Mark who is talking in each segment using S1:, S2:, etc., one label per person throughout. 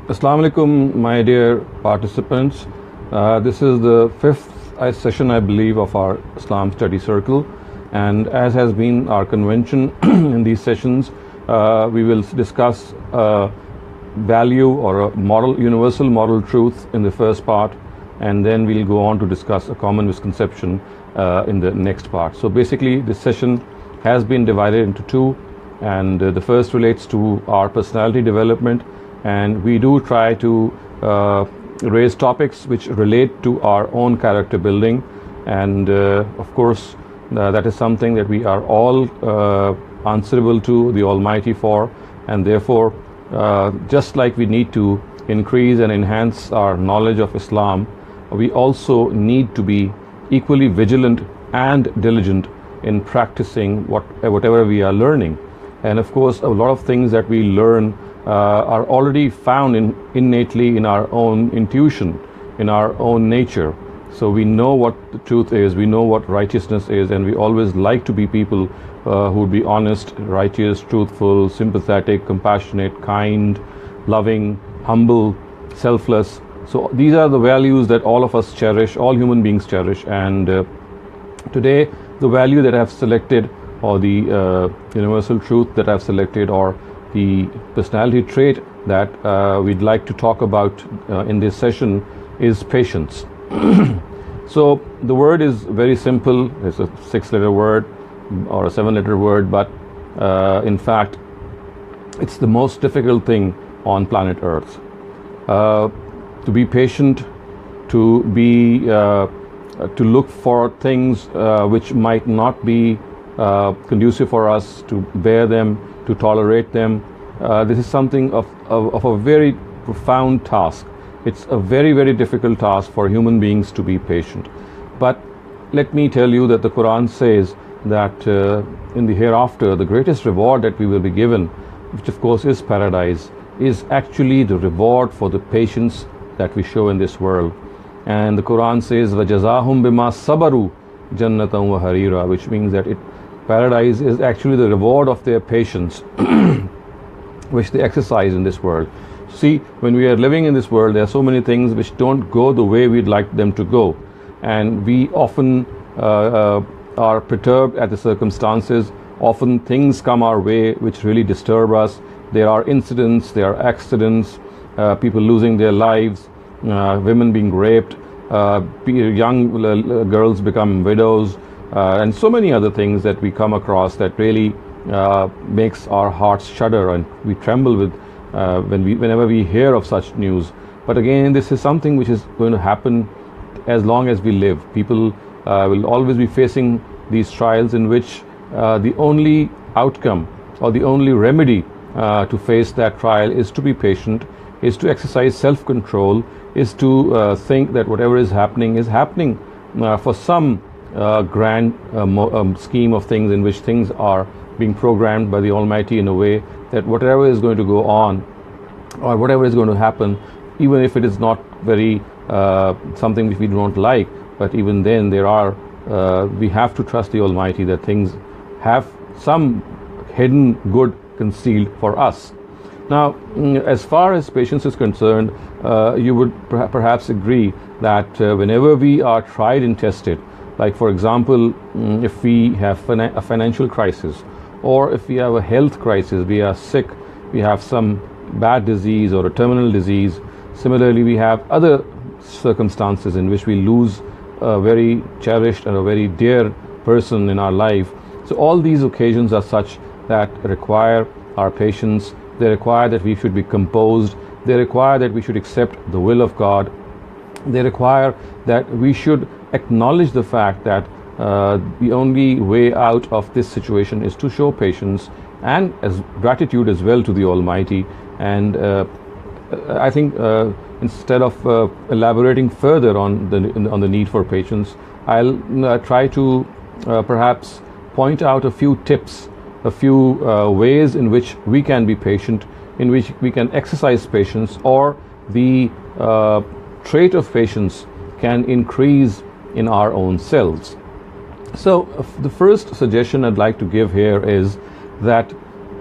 S1: Assalamu alaikum, my dear participants. This is the fifth session, I believe, of our Islam study circle, and as has been our convention in these sessions, we will discuss value or a moral, universal moral truth in the first part, and then we'll go on to discuss a common misconception in the next part. So basically, this session has been divided into two, and the first relates to our personality development, and we do try to raise topics which relate to our own character building, and of course that is something that we are all answerable to the Almighty for, and therefore just like we need to increase and enhance our knowledge of Islam, we also need to be equally vigilant and diligent in practicing whatever we are learning. And of course, a lot of things that we learn are already found innately in our own intuition, in our own nature. So we know what the truth is, we know what righteousness is, and we always like to be people who would be honest, righteous, truthful, sympathetic, compassionate, kind, loving, humble, selfless. So these are the values that all of us cherish, all human beings cherish, and today the value that I've selected, or the universal truth that I've selected, or the personality trait that we'd like to talk about in this session is patience. So the word is very simple. It's a 6-letter word or a 7-letter word, but in fact it's the most difficult thing on planet Earth. To be patient, to be to look for things which might not be conducive for us, to bear them, to tolerate them. This is something of a very profound task. It's a very, very difficult task for human beings to be patient. But let me tell you that the Quran says that in the hereafter, the greatest reward that we will be given, which of course is paradise, is actually the reward for the patience that we show in this world. And the Quran says, وَجَزَاهُمْ بِمَا صَبَرُوا جَنَّةً وَحَرِيرًا, which means that paradise is actually the reward of their patience which they exercise in this world. See, when we are living in this world, there are so many things which don't go the way we'd like them to go, and we often are perturbed at the circumstances. Often things come our way which really disturb us. There are incidents, there are accidents, people losing their lives, women being raped, young girls become widows, and so many other things that we come across that really makes our hearts shudder, and we tremble with whenever we hear of such news. But again, this is something which is going to happen as long as we live. People will always be facing these trials in which the only outcome or the only remedy to face that trial is to be patient, is to exercise self-control, is to think that whatever is happening for some grand scheme of things in which things are being programmed by the Almighty in a way that whatever is going to go on or whatever is going to happen, even if it is not very something which we don't like, but even then we have to trust the Almighty that things have some hidden good concealed for us. Now, as far as patience is concerned, you would perhaps agree that whenever we are tried and tested, like for example, if we have a financial crisis, or if we have a health crisis, we are sick, we have some bad disease or a terminal disease. Similarly, we have other circumstances in which we lose a very cherished and a very dear person in our life. So all these occasions are such that require our patience. They require that we should be composed. They require that we should accept the will of God. They require that we should acknowledge the fact that the only way out of this situation is to show patience and as gratitude as well to the Almighty. And I think instead of elaborating further on the need for patience, I'll try to perhaps point out a few tips, a few ways in which we can be patient, in which we can exercise patience, or the trait of patience can increase in our own selves. So the first suggestion I'd like to give here is that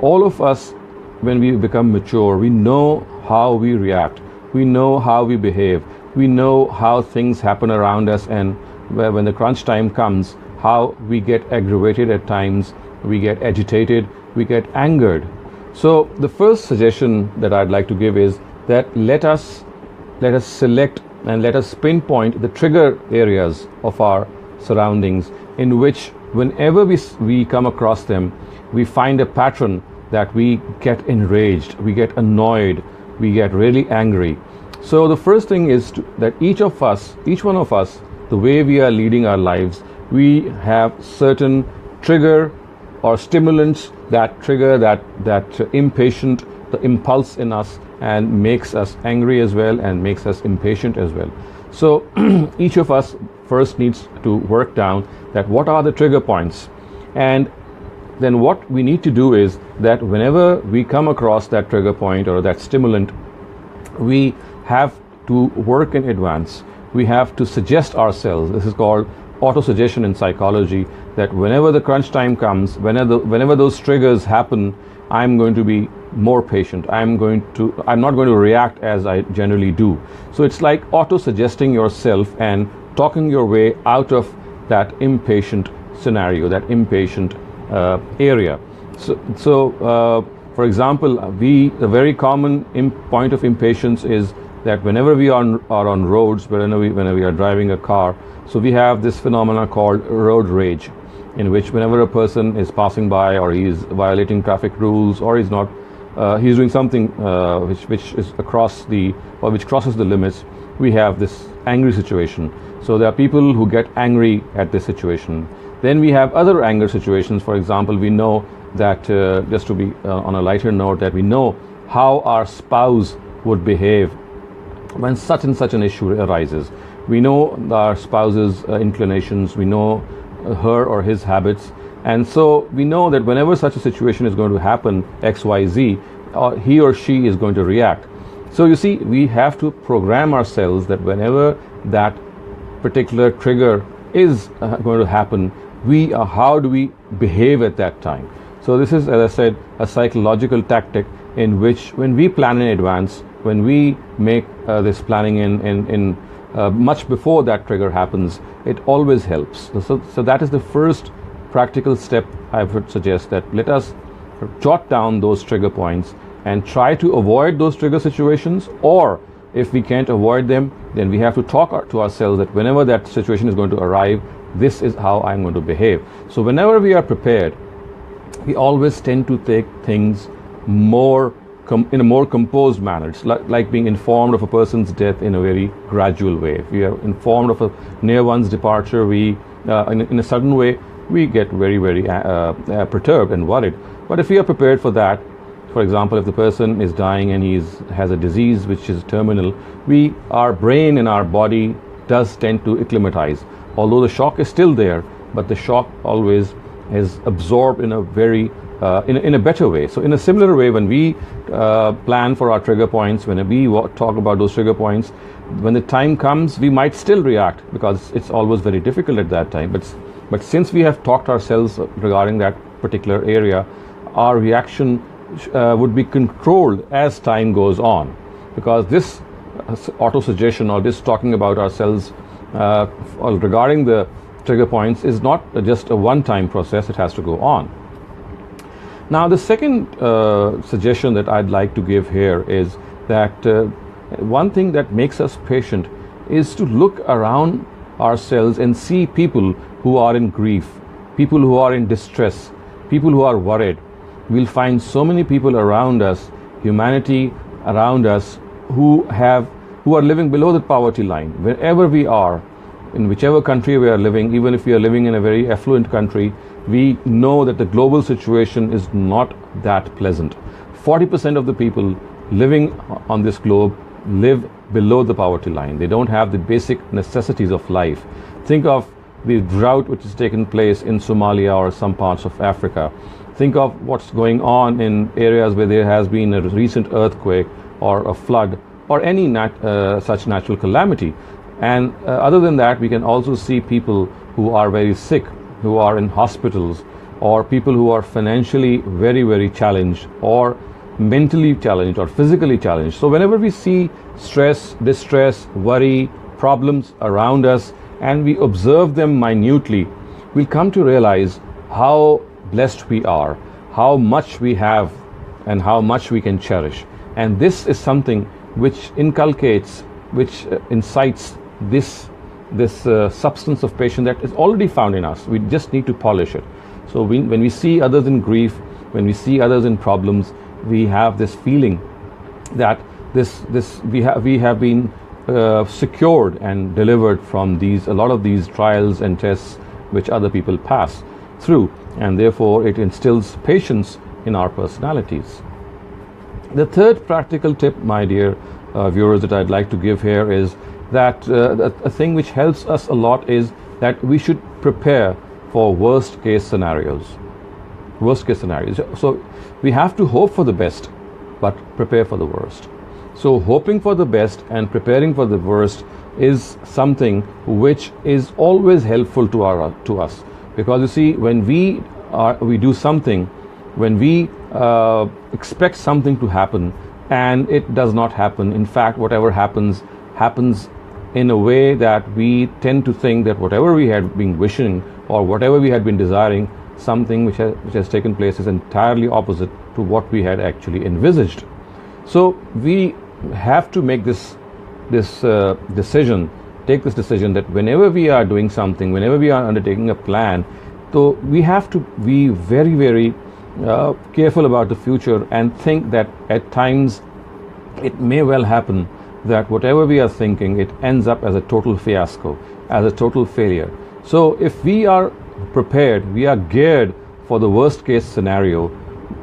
S1: all of us when we become mature, we know how we react, we know how we behave, we know how things happen around us, and when the crunch time comes, how we get aggravated at times, we get agitated, we get angered. So the first suggestion that I'd like to give is that let us select and let us pinpoint the trigger areas of our surroundings, in which whenever we come across them, we find a pattern that we get enraged, we get annoyed, we get really angry. So the first thing is that each one of us, the way we are leading our lives, we have certain trigger or stimulants that trigger that impatient, the impulse in us, and makes us angry as well and makes us impatient as well. So each of us first needs to work down that what are the trigger points, and then what we need to do is that whenever we come across that trigger point or that stimulant, we have to work in advance. We have to suggest ourselves. This is called auto-suggestion in psychology, that whenever the crunch time comes, whenever those triggers happen, I'm going to be more patient. I'm not going to react as I generally do. So it's like auto-suggesting yourself and talking your way out of that impatient scenario, that impatient area. So for example, the very common point of impatience is that whenever we are on roads, whenever we are driving a car, so we have this phenomena called road rage, in which whenever a person is passing by, or he is violating traffic rules, or he's doing something which is which crosses the limits, we have this angry situation. So there are people who get angry at this situation. Then we have other anger situations. For example, we know that, just to be on a lighter note, that we know how our spouse would behave when such and such an issue arises. We know our spouse's inclinations, we know her or his habits, and so we know that whenever such a situation is going to happen, XYZ, he or she is going to react. So you see, we have to program ourselves that whenever that particular trigger is going to happen, how do we behave at that time? So this is, as I said, a psychological tactic in which, when we plan in advance, when we make this planning in much before that trigger happens, it always helps. So that is the first practical step I would suggest, that let us jot down those trigger points and try to avoid those trigger situations, or if we can't avoid them, then we have to talk to ourselves that whenever that situation is going to arrive, this is how I'm going to behave. So whenever we are prepared, we always tend to take things in a more composed manner. It's like being informed of a person's death in a very gradual way. If we are informed of a near one's departure, in a sudden way, we get very, very perturbed and worried. But if we are prepared for that, for example, if the person is dying and he has a disease which is terminal, our brain and our body does tend to acclimatize. Although the shock is still there, but the shock always is absorbed in a very in a better way. So in a similar way, when we plan for our trigger points, when we talk about those trigger points, when the time comes, we might still react, because it's always very difficult at that time. But since we have talked ourselves regarding that particular area, our reaction would be controlled as time goes on, because this auto-suggestion, or this talking about ourselves regarding the trigger points, is not just a one-time process. It has to go on. Now, the second suggestion that I'd like to give here is that one thing that makes us patient is to look around ourselves and see people who are in grief, people who are in distress, people who are worried. We'll find so many people around us, humanity around us, who are living below the poverty line. Wherever we are, in whichever country we are living, even if we are living in a very affluent country, we know that the global situation is not that pleasant. 40% of the people living on this globe live below the poverty line. They don't have the basic necessities of life. Think of the drought which has taken place in Somalia or some parts of Africa. Think of what's going on in areas where there has been a recent earthquake or a flood or any such natural calamity. And other than that, we can also see people who are very sick, who are in hospitals, or people who are financially very, very challenged, or mentally challenged or physically challenged. So whenever we see stress, distress, worry, problems around us, and we observe them minutely, we'll come to realize how blessed we are, how much we have, and how much we can cherish. And this is something which inculcates, which incites this substance of patience that is already found in us. We just need to polish it. So when we see others in grief, when we see others in problems, we have this feeling that we have been secured and delivered from a lot of these trials and tests which other people pass through, and therefore it instills patience in our personalities. The third practical tip, my dear viewers, that I'd like to give here is that a thing which helps us a lot is that we should prepare for worst case scenarios. So we have to hope for the best, but prepare for the worst. So hoping for the best and preparing for the worst is something which is always helpful to us, because you see, when we do something, when we expect something to happen and it does not happen, in fact whatever happens in a way that we tend to think that whatever we had been wishing or whatever we had been desiring, something which has taken place is entirely opposite to what we had actually envisaged. So we have to make this decision, take this decision that whenever we are doing something, whenever we are undertaking a plan, so we have to be very, very careful about the future and think that at times it may well happen that whatever we are thinking, it ends up as a total fiasco, as a total failure. So if we are prepared, we are geared for the worst case scenario,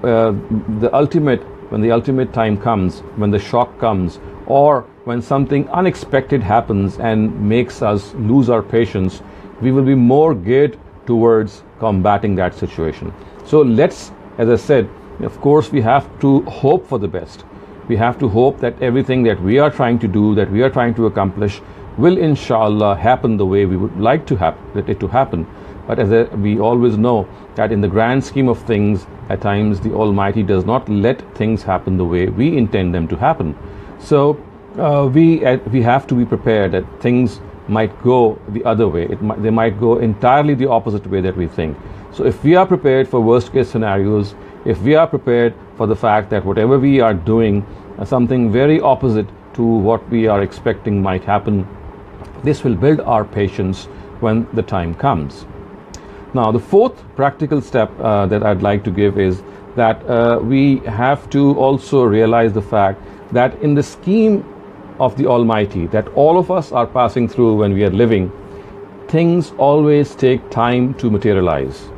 S1: when the ultimate time comes, when the shock comes, or when something unexpected happens and makes us lose our patience, we will be more geared towards combating that situation. So let's, as I said, of course we have to hope for the best. We have to hope that everything that we are trying to do, that we are trying to accomplish, will inshallah happen the way we would like to have it to happen. But as we always know that in the grand scheme of things, at times the Almighty does not let things happen the way we intend them to happen. So we have to be prepared that things might go the other way. They might go entirely the opposite way that we think. So if we are prepared for worst case scenarios, if we are prepared for the fact that whatever we are doing, something very opposite to what we are expecting might happen, this will build our patience when the time comes. Now, the fourth practical step that I'd like to give is that we have to also realize the fact that in the scheme of the Almighty that all of us are passing through when we are living, things always take time to materialize.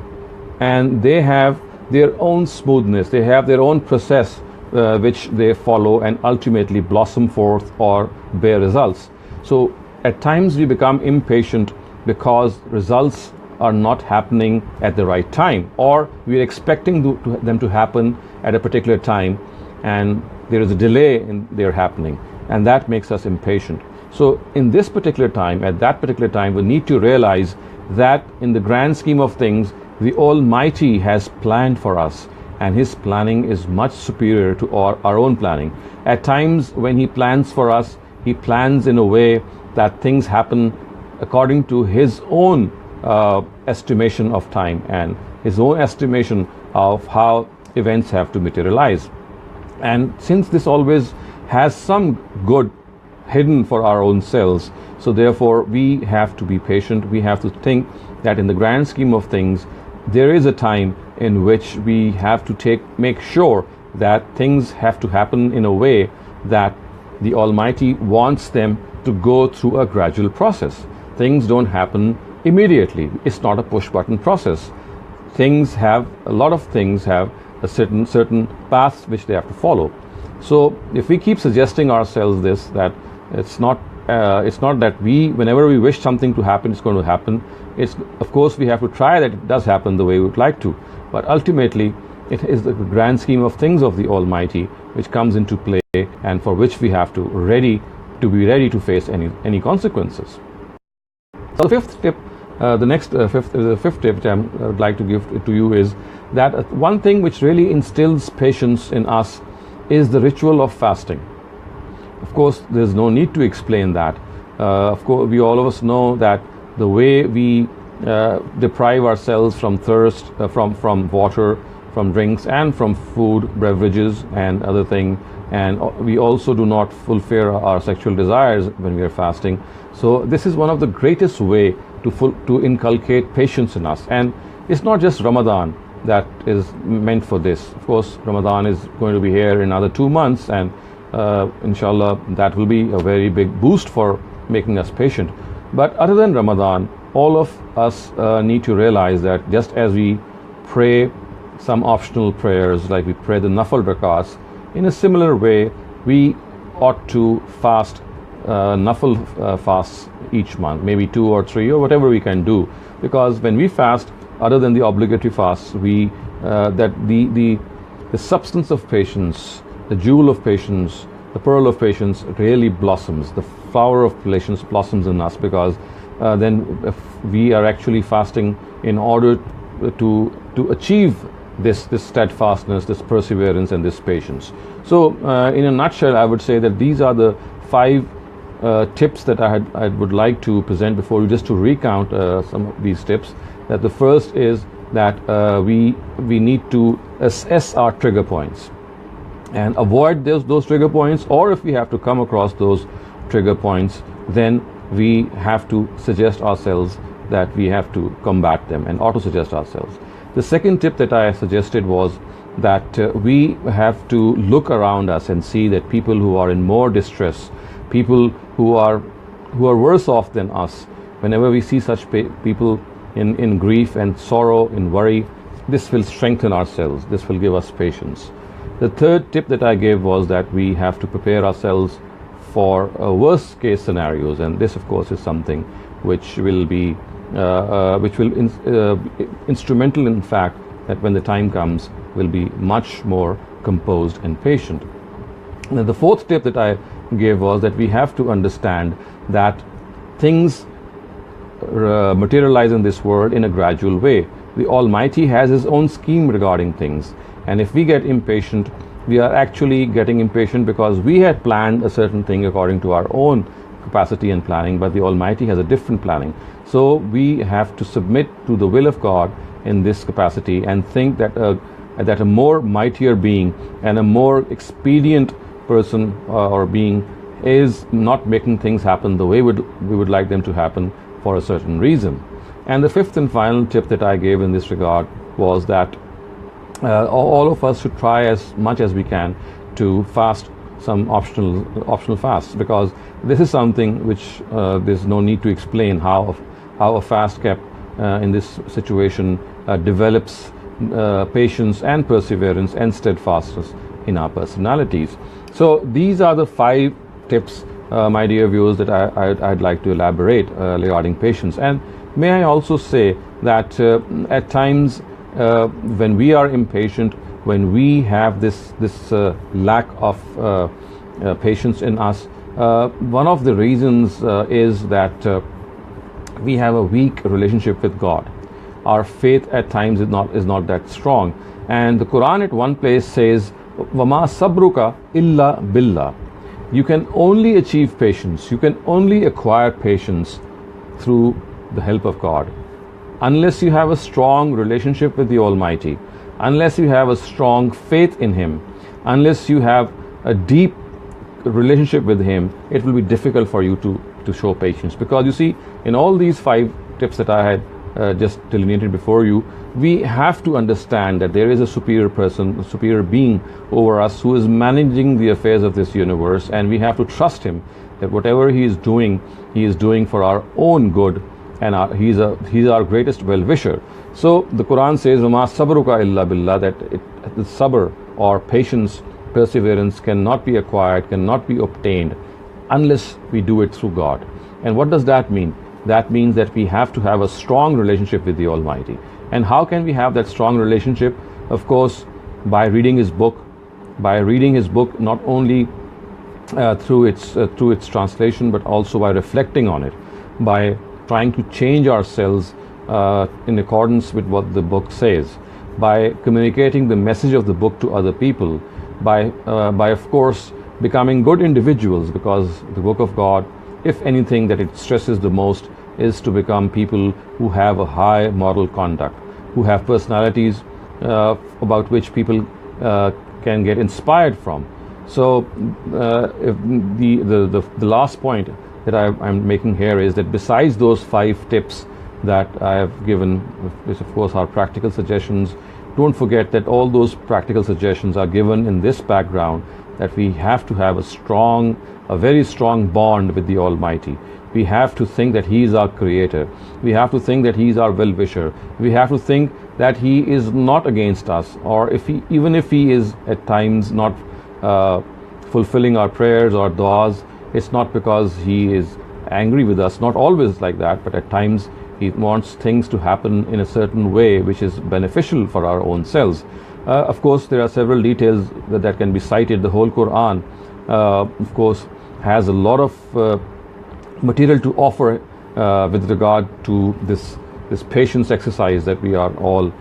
S1: And they have their own smoothness, they have their own process which they follow and ultimately blossom forth or bear results. So at times we become impatient because results are not happening at the right time, or we are expecting them to happen at a particular time and there is a delay in their happening, and that makes us impatient. So in this particular time, at that particular time, we need to realize that in the grand scheme of things, the Almighty has planned for us, and His planning is much superior to our own planning. At times when He plans for us, He plans in a way that things happen according to His own estimation of time and His own estimation of how events have to materialize. And since this always has some good hidden for our own selves, so therefore we have to be patient. We have to think that in the grand scheme of things, there is a time in which we have to make sure that things have to happen in a way that the Almighty wants them to go through a gradual process. Things don't happen immediately. It's not a push button process. A lot of things have a certain paths which they have to follow. So if we keep suggesting ourselves this, that it's not that whenever we wish something to happen, it's going to happen. Of course we have to try that it does happen the way we would like to, but ultimately it is the grand scheme of things of the Almighty which comes into play, and for which we have to be ready to face any consequences. So the fifth tip, the fifth tip which I would like to give to you is that one thing which really instills patience in us is the ritual of fasting. Of course, there's no need to explain that. Of course, we all of us know that the way we deprive ourselves from thirst, from water, from drinks, and from food, beverages, and other things, and we also do not fulfill our sexual desires when we are fasting. So this is one of the greatest way to inculcate patience in us. And it's not just Ramadan that is meant for this. Of course, Ramadan is going to be here in another 2 months, and inshallah that will be a very big boost for making us patient. But other than Ramadan, all of us need to realize that just as we pray some optional prayers, like we pray the nafal rakats, in a similar way we ought to fast nafal fasts each month, maybe 2 or 3 or whatever we can do, because when we fast, other than the obligatory fasts, we that the substance of patience, the jewel of patience, the pearl of patience really blossoms. The flower of patience blossoms in us, because then if we are actually fasting in order to achieve this steadfastness, this perseverance, and this patience. So in a nutshell, I would say that these are the 5 tips that I would like to present before you, just to recount some of these tips. That the first is that we need to assess our trigger points and avoid those trigger points, or if we have to come across those trigger points, then we have to suggest ourselves that we have to combat them and auto-suggest ourselves. The second tip that I suggested was that we have to look around us and see that people who are in more distress, people who are worse off than us, whenever we see such people in grief and sorrow, in worry, this will strengthen ourselves, this will give us patience. The third tip that I gave was that we have to prepare ourselves for worst case scenarios, and this of course is something which will be instrumental, in fact, that when the time comes will be much more composed and patient. Now, the fourth tip that I gave was that we have to understand that things materialize in this world in a gradual way. The Almighty has His own scheme regarding things, and if we get impatient, we are actually getting impatient because we had planned a certain thing according to our own capacity and planning, but the Almighty has a different planning. So we have to submit to the will of God in this capacity and think that a more mightier being and a more expedient person or being is not making things happen the way we would like them to happen for a certain reason. And the fifth and final tip that I gave in this regard was that all of us should try as much as we can to fast some optional fasts, because this is something which there's no need to explain how a fast kept in this situation develops patience and perseverance and steadfastness in our personalities. So these are the 5 tips, my dear viewers, that I'd like to elaborate regarding patience. And may I also say that at times when we are impatient, when we have this lack of patience in us, one of the reasons is that we have a weak relationship with God. Our faith at times is not that strong. And the Quran at one place says, وَمَا صَبْرُكَ إِلَّا بِاللَّهِ. You can only achieve patience, you can only acquire patience through the help of God. Unless you have a strong relationship with the Almighty, unless you have a strong faith in Him, unless you have a deep relationship with Him, it will be difficult for you to show patience. Because you see, in all these 5 tips that I had just delineated before you, we have to understand that there is a superior person, a superior being over us who is managing the affairs of this universe, and we have to trust Him that whatever He is doing for our own good, and He's our greatest well-wisher. So the Quran says, وَمَا صَبْرُكَ إِلَّا بِاللَّهِ, that the sabr or patience, perseverance cannot be acquired, cannot be obtained unless we do it through God. And what does that mean? That means that we have to have a strong relationship with the Almighty. And how can we have that strong relationship? Of course, by reading His book, not only through its translation, but also by reflecting on it, by trying to change ourselves in accordance with what the book says, by communicating the message of the book to other people, by of course becoming good individuals, because the book of God, if anything that it stresses the most, is to become people who have a high moral conduct, who have personalities about which people can get inspired from. So if the last point that I'm making here is that besides those 5 tips that I have given, which of course are practical suggestions, don't forget that all those practical suggestions are given in this background, that we have to have a very strong bond with the Almighty. We have to think that He is our creator. We have to think that He is our well-wisher. We have to think that He is not against us, or even if He is at times not fulfilling our prayers or du'as, it's not because He is angry with us, not always like that, but at times He wants things to happen in a certain way which is beneficial for our own selves. Of course, there are several details that can be cited. The whole Quran, of course, has a lot of material to offer with regard to this patience exercise that we are all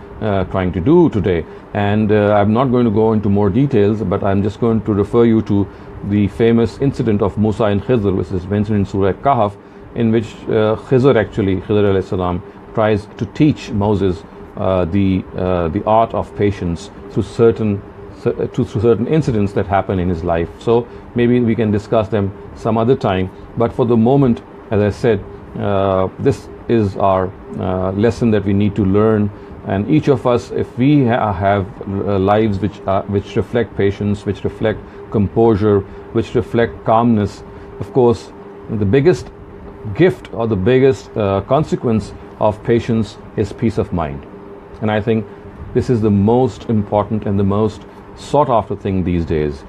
S1: trying to do today. And I'm not going to go into more details, but I'm just going to refer you to the famous incident of Musa and Khidr, which is mentioned in Surah Kahf, in which Khidr alayhi salam tries to teach Moses the art of patience through certain incidents that happen in his life. So maybe we can discuss them some other time, but for the moment, as I said, this is our lesson that we need to learn. And each of us, if we have lives which reflect patience, which reflect composure, which reflect calmness, of course, the biggest gift or the biggest consequence of patience is peace of mind. And I think this is the most important and the most sought after thing these days,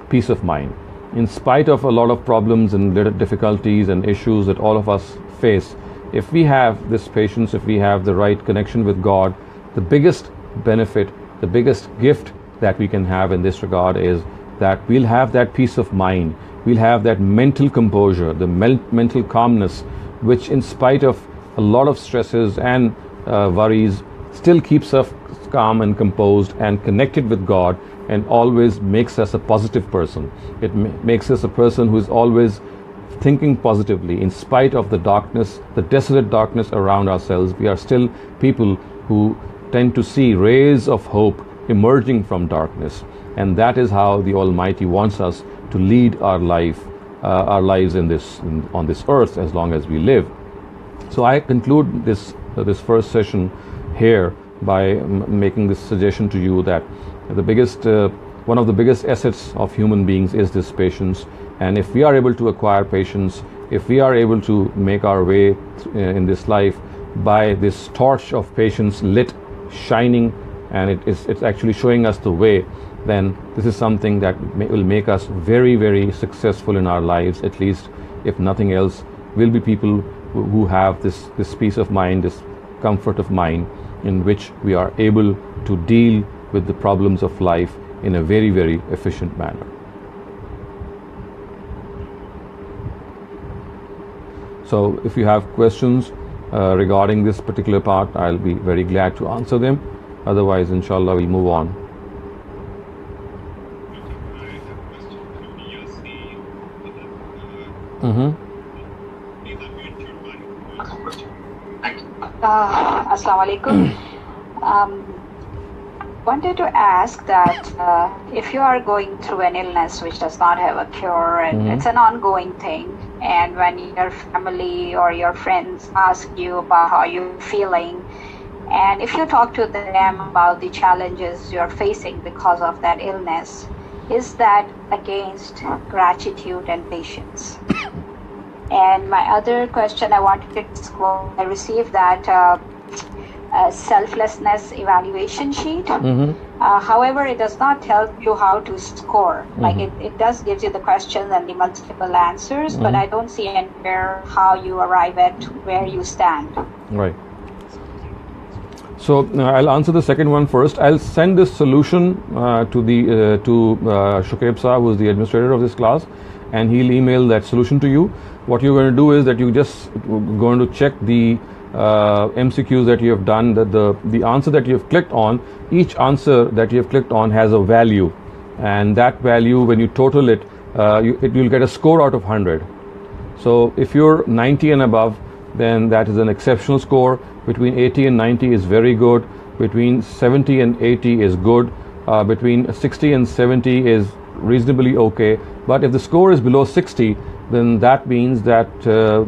S1: peace of mind. In spite of a lot of problems and difficulties and issues that all of us face, if we have this patience, if we have the right connection with God, the biggest benefit, the biggest gift that we can have in this regard is that we'll have that peace of mind, we'll have that mental composure, the mental calmness, which in spite of a lot of stresses and worries, still keeps us calm and composed and connected with God, and always makes us a positive person. It makes us a person who is always thinking positively. In spite of the darkness, the desolate darkness around ourselves, we are still people who tend to see rays of hope emerging from darkness. And that is how the Almighty wants us to lead our lives on this earth as long as we live. So I conclude this first session here by making this suggestion to you that one of the biggest assets of human beings is this patience. And if we are able to acquire patience, if we are able to make our way in this life by this torch of patience lit, shining, and it's actually showing us the way, then this is something that will make us very, very successful in our lives. At least, if nothing else, we'll be people who have this peace of mind, this comfort of mind, in which we are able to deal with the problems of life in a very, very efficient manner. So if you have questions regarding this particular part, I'll be very glad to answer them. Otherwise, inshallah, we'll move on.
S2: Assalamu alaikum. Wanted to ask that if you are going through an illness which does not have a cure and it's an ongoing thing, and when your family or your friends ask you about how you're feeling, and if you talk to them about the challenges you're facing because of that illness, is that against gratitude and patience? And my other question I wanted to disclose, I received that selflessness evaluation sheet. However, it does not tell you how to score. Like it does gives you the questions and the multiple answers, but I don't see anywhere how you arrive at where you stand.
S1: Right. So I'll answer the second one first. I'll send this solution to Shukaib Saab, who is the administrator of this class, and he'll email that solution to you. What you're going to do is that you're just going to check the MCQs that you have done, that the answer that you have clicked on, each answer that you have clicked on has a value. and that value, when you total it, you'll get a score out of 100. So if you're 90 and above, then that is an exceptional score. Between 80 and 90 is very good. Between 70 and 80 is good. Between 60 and 70 is reasonably okay. But if the score is below 60, then that means that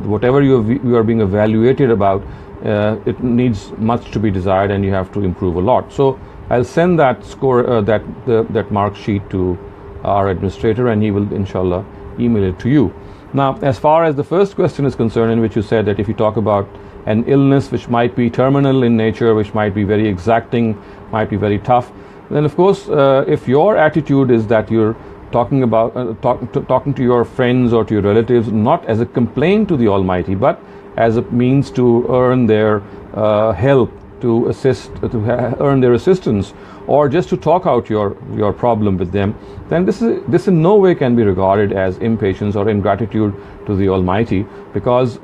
S1: whatever you are being evaluated about, it needs much to be desired, and you have to improve a lot. So I'll send that score, that mark sheet to our administrator, and he will inshallah email it to you. Now, as far as the first question is concerned, in which you said that if you talk about an illness which might be terminal in nature, which might be very exacting, might be very tough, then of course, if your attitude is that you're talking about talking to your friends or to your relatives not as a complaint to the Almighty, but as a means to earn their help, to assist, earn their assistance, or just to talk out your problem with them, then this in no way can be regarded as impatience or ingratitude to the Almighty, because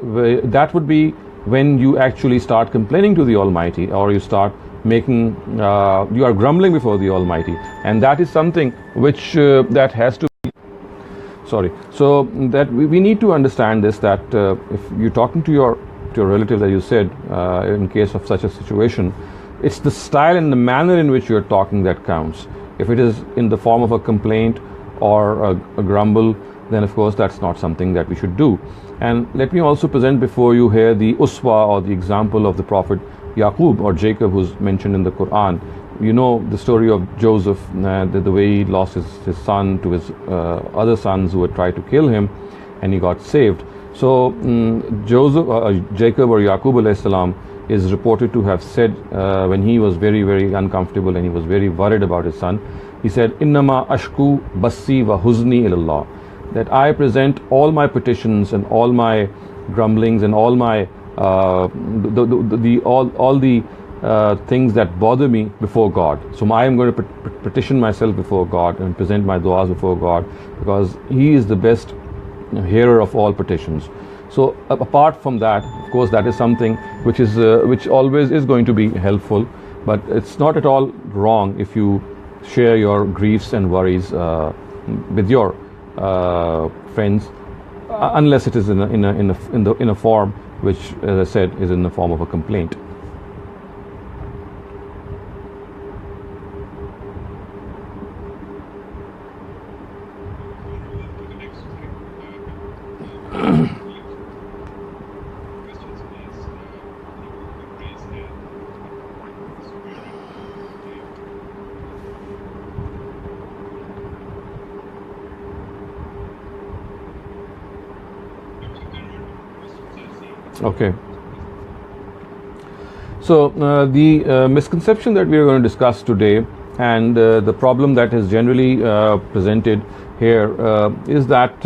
S1: that would be when you actually start complaining to the Almighty, or you start making you are grumbling before the Almighty, and that is something which that has to be so that we need to understand this, that if you're talking to your relative, that you said, in case of such a situation, it's the style and the manner in which you're talking that counts. If it is in the form of a complaint or a grumble, then of course that's not something that we should do. And let me also present before you here the uswa, or the example of the Prophet Yaqub or Jacob, who's mentioned in the Quran. You know the story of Joseph, the way he lost his son to his other sons who had tried to kill him, and he got saved. So Jacob or Yaqub alayhi salam is reported to have said, when he was very, very uncomfortable and he was very worried about his son, he said, Innama ashku bassi wa huzni ilallah, that I present all my petitions and all my grumblings and all my all the things that bother me before God. So I am going to petition myself before God and present my du'as before God, because He is the best hearer of all petitions. So apart from that, of course, that is something which is which always is going to be helpful, but it's not at all wrong if you share your griefs and worries with your friends, unless it is in a form which, as I said, is in the form of a complaint. Okay. So the misconception that we are going to discuss today, and the problem that is generally presented here is that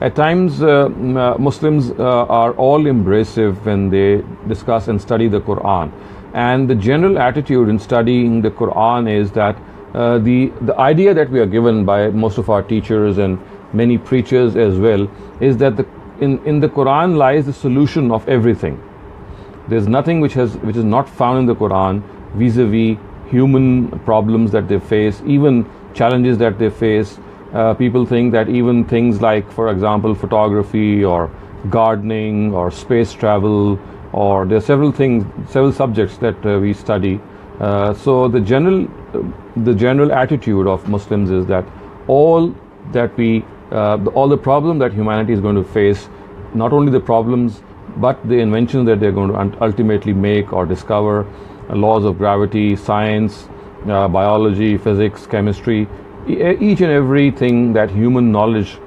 S1: at times Muslims are all embracive when they discuss and study the Quran, and the general attitude in studying the Quran is that the idea that we are given by most of our teachers and many preachers as well is that in the Quran lies the solution of everything. There's nothing which is not found in the Quran vis-a-vis human problems that they face, even challenges that they face. People think that even things like, for example, photography or gardening or space travel, or there are several subjects that we study. So the general attitude of Muslims is that all the problem that humanity is going to face, not only the problems but the inventions that they're going to ultimately make or discover, laws of gravity, science, biology, physics, chemistry, each and everything that human knowledge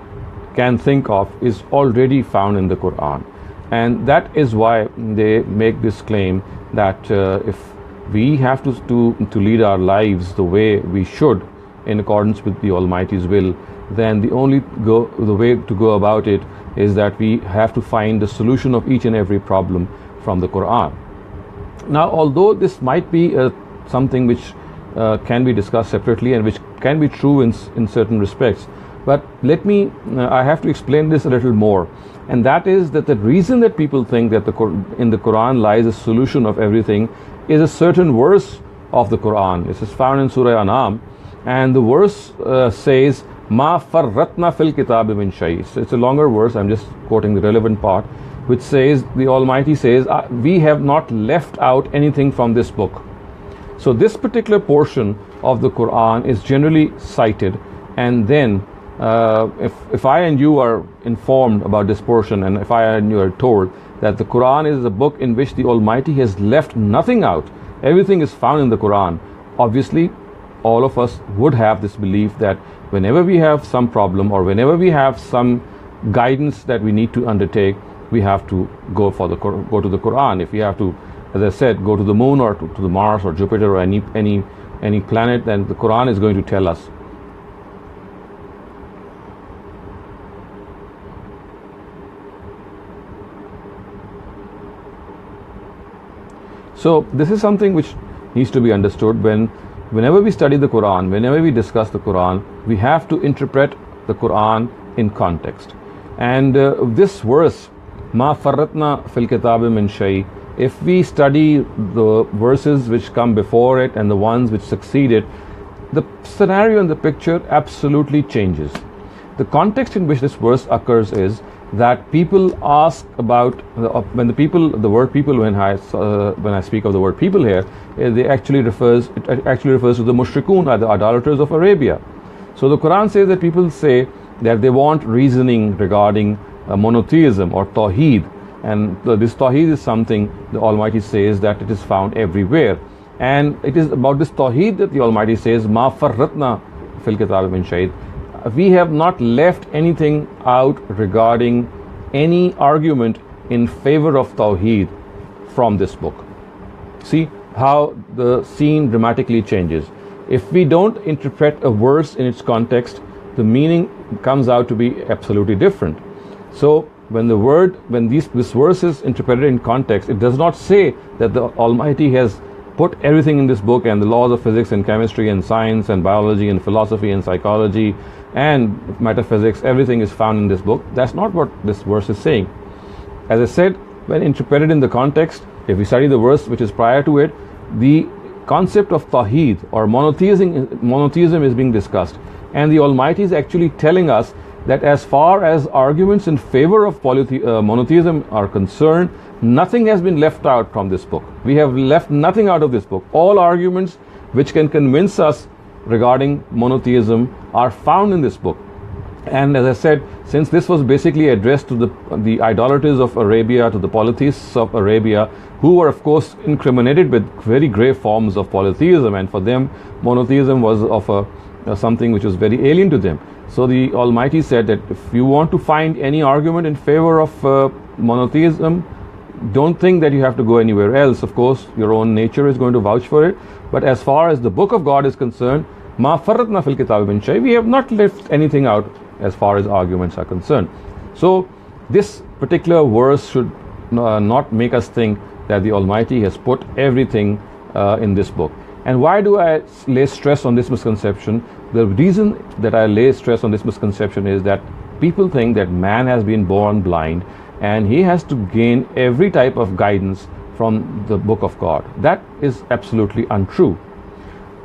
S1: can think of is already found in the Quran. And that is why they make this claim that if we have to lead our lives the way we should, in accordance with the Almighty's will, then the way to go about it is that we have to find the solution of each and every problem from the Quran. Now, although this might be something which can be discussed separately and which can be true in certain respects, but I have to explain this a little more, and that is that the reason that people think that in the Quran lies a solution of everything is a certain verse of the Quran. This is found in Surah An'am, And the verse says, Ma farratna fil kitab min shay. It's a longer verse, I'm just quoting the relevant part, which says, the Almighty says, we have not left out anything from this book. So this particular portion of the Quran is generally cited, and then if I and you are informed about this portion, and if I and you are told that the Quran is a book in which the Almighty has left nothing out, everything is found in the Quran, obviously all of us would have this belief that whenever we have some problem or whenever we have some guidance that we need to undertake, we have to go to the Quran. If we have to, as I said, go to the moon or to the Mars or Jupiter or any planet, then the Quran is going to tell us. So this is something which needs to be understood. Whenever we study the Quran, whenever we discuss the Quran, we have to interpret the Quran in context. And this verse, Ma farratna fil kitab min shay, if we study the verses which come before it and the ones which succeed it, the scenario and the picture absolutely changes. The context in which this verse occurs is that people ask about when I speak of the word people here, it actually refers to the mushrikun, the idolaters of Arabia. So the Quran says that people say that they want reasoning regarding monotheism or tawheed, and this tawheed is something the Almighty says that it is found everywhere, and it is about this tawheed that the Almighty says, Ma farratna fil kitab min shay. We have not left anything out regarding any argument in favor of tawheed from this book. See how the scene dramatically changes. If we don't interpret a verse in its context, the meaning comes out to be absolutely different. So when this verse is interpreted in context, it does not say that the Almighty has put everything in this book, and the laws of physics and chemistry and science and biology and philosophy and psychology and metaphysics, everything is found in this book. That's not what this verse is saying. As I said, when interpreted in the context, if we study the verse which is prior to it, the concept of tawheed or monotheism is being discussed, and the Almighty is actually telling us that as far as arguments in favor of monotheism are concerned, nothing has been left out from this book. We have left nothing out of this book. All arguments which can convince us regarding monotheism are found in this book. And as I said, since this was basically addressed to the idolaters of Arabia, to the polytheists of Arabia, who were of course incriminated with very grave forms of polytheism, and for them monotheism was of something which was very alien to them. So the Almighty said that if you want to find any argument in favor of monotheism, don't think that you have to go anywhere else. Of course, your own nature is going to vouch for it. But as far as the book of God is concerned, Ma farratna fil kitab min shay, we have not left anything out as far as arguments are concerned. So this particular verse should not make us think that the Almighty has put everything in this book. And why do I lay stress on this misconception? The reason that I lay stress on this misconception is that people think that man has been born blind and he has to gain every type of guidance from the book of God. That is absolutely untrue.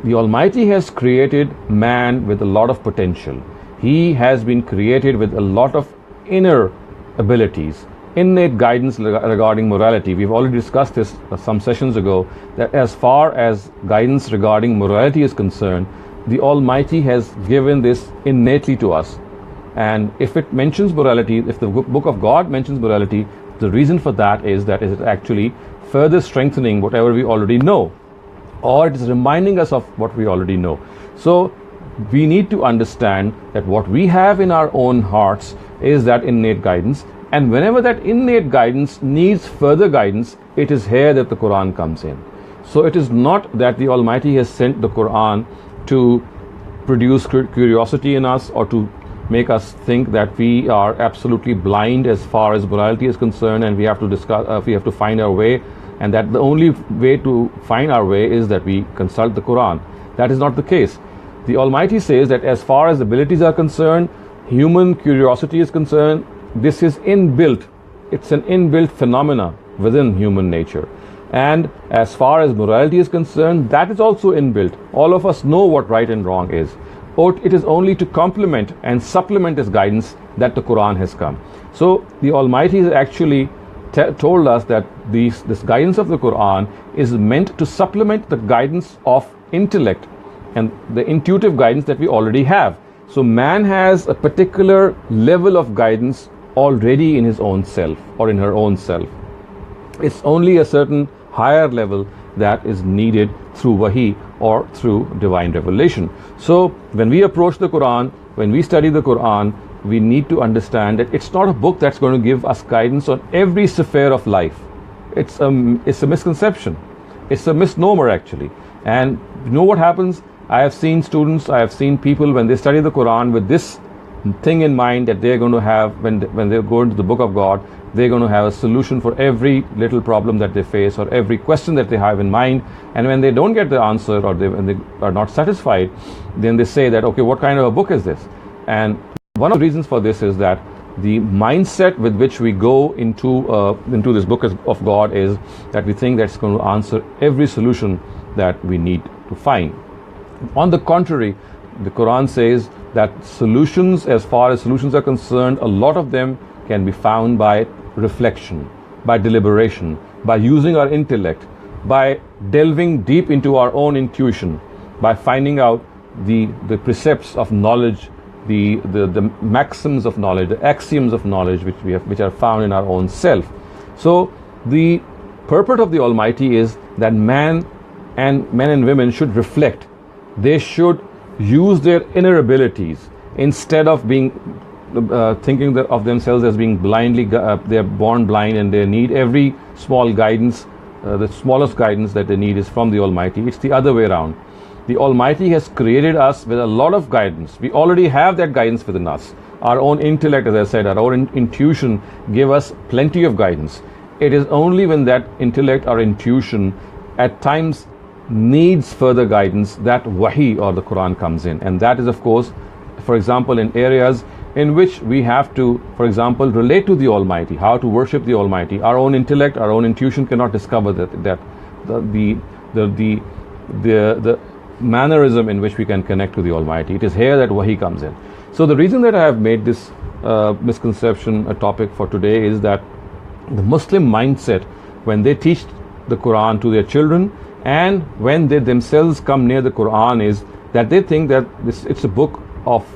S1: The Almighty has created man with a lot of potential. He has been created with a lot of inner abilities, innate guidance regarding morality. We've already discussed this some sessions ago, that as far as guidance regarding morality is concerned, the Almighty has given this innately to us. And if it mentions morality, if the book of God mentions morality, the reason for that is that it is actually further strengthening whatever we already know, or it is reminding us of what we already know. So we need to understand that what we have in our own hearts is that innate guidance, and whenever that innate guidance needs further guidance, it is here that the Quran comes in. So it is not that the Almighty has sent the Quran to produce curiosity in us or to make us think that we are absolutely blind as far as morality is concerned, and we have to find our way, and that the only way to find our way is that we consult the Quran. That is not the case. The Almighty says that as far as abilities are concerned, human curiosity is concerned, this is inbuilt. It's an inbuilt phenomena within human nature. And as far as morality is concerned, that is also inbuilt. All of us know what right and wrong is. Or it is only to complement and supplement this guidance that the Quran has come. So the Almighty has actually told us that this guidance of the Quran is meant to supplement the guidance of intellect and the intuitive guidance that we already have. So man has a particular level of guidance already in his own self or in her own self. It's only a certain higher level that is needed through wahi or through divine revelation. So when we approach the Quran, when we study the Quran, we need to understand that it's not a book that's going to give us guidance on every sphere of life. It's a misconception. It's a misnomer actually. And you know what happens? I have seen students, I have seen people when they study the Quran with this thing in mind that they're going to have when they go into the book of God, they're going to have a solution for every little problem that they face or every question that they have in mind. And when they don't get the answer or when they are not satisfied, then they say that, okay, what kind of a book is this? And one of the reasons for this is that the mindset with which we go into this book of God is that we think that's going to answer every solution that we need to find. On the contrary, the Quran says that solutions, as far as solutions are concerned, a lot of them can be found by reflection, by deliberation, by using our intellect, by delving deep into our own intuition, by finding out the precepts of knowledge, the maxims of knowledge, the axioms of knowledge which are found in our own self. So the purport of the Almighty is that men and women should reflect. They should use their inner abilities instead of being thinking of themselves as being blindly, they're born blind and they need every small guidance, the smallest guidance that they need is from the Almighty. It's the other way around. The Almighty has created us with a lot of guidance. We already have that guidance within us. Our own intellect, as I said, our own intuition give us plenty of guidance. It is only when that intellect or intuition at times needs further guidance that wahi or the Quran comes in. And that is, of course, for example, in areas in which we have to, for example, relate to the Almighty, how to worship the Almighty. Our own intellect, our own intuition cannot discover the mannerism in which we can connect to the Almighty. It is here that wahi comes in. So the reason that I have made this misconception a topic for today is that the Muslim mindset, when they teach the Quran to their children and when they themselves come near the Quran, is that they think that it's a book of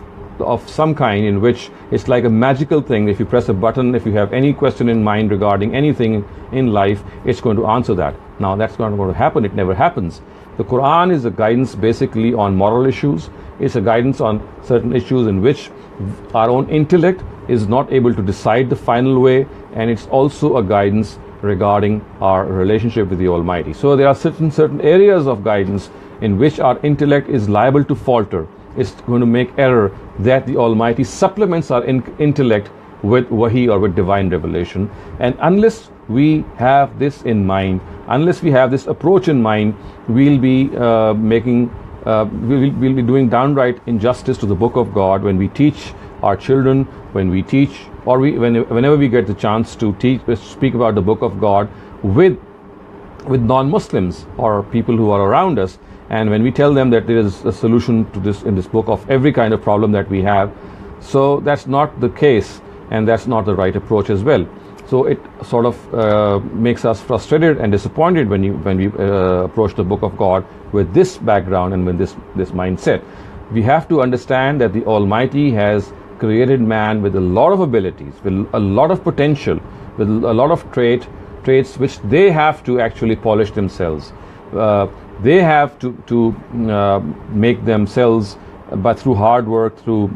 S1: some kind in which it's like a magical thing. If you press a button, if you have any question in mind regarding anything in life, it's going to answer that. Now that's not going to happen. It never happens. The Quran is a guidance basically on moral issues. It's a guidance on certain issues in which our own intellect is not able to decide the final way, and it's also a guidance regarding our relationship with the Almighty. So there are certain areas of guidance in which our intellect is liable to falter. It's going to make error, that the Almighty supplements our intellect with wahi or with divine revelation. And unless we have this in mind, unless we have this approach in mind, we'll be we'll be doing downright injustice to the book of God when we teach our children, when we teach, or whenever we get the chance to speak about the book of God with non-Muslims or people who are around us. And when we tell them that there is a solution to this in this book of every kind of problem that we have, so that's not the case, and that's not the right approach as well. So it sort of makes us frustrated and disappointed when we approach the book of God with this background and with this mindset. We have to understand that the Almighty has created man with a lot of abilities, with a lot of potential, with a lot of traits which they have to actually polish themselves. They have to make themselves, but through hard work, through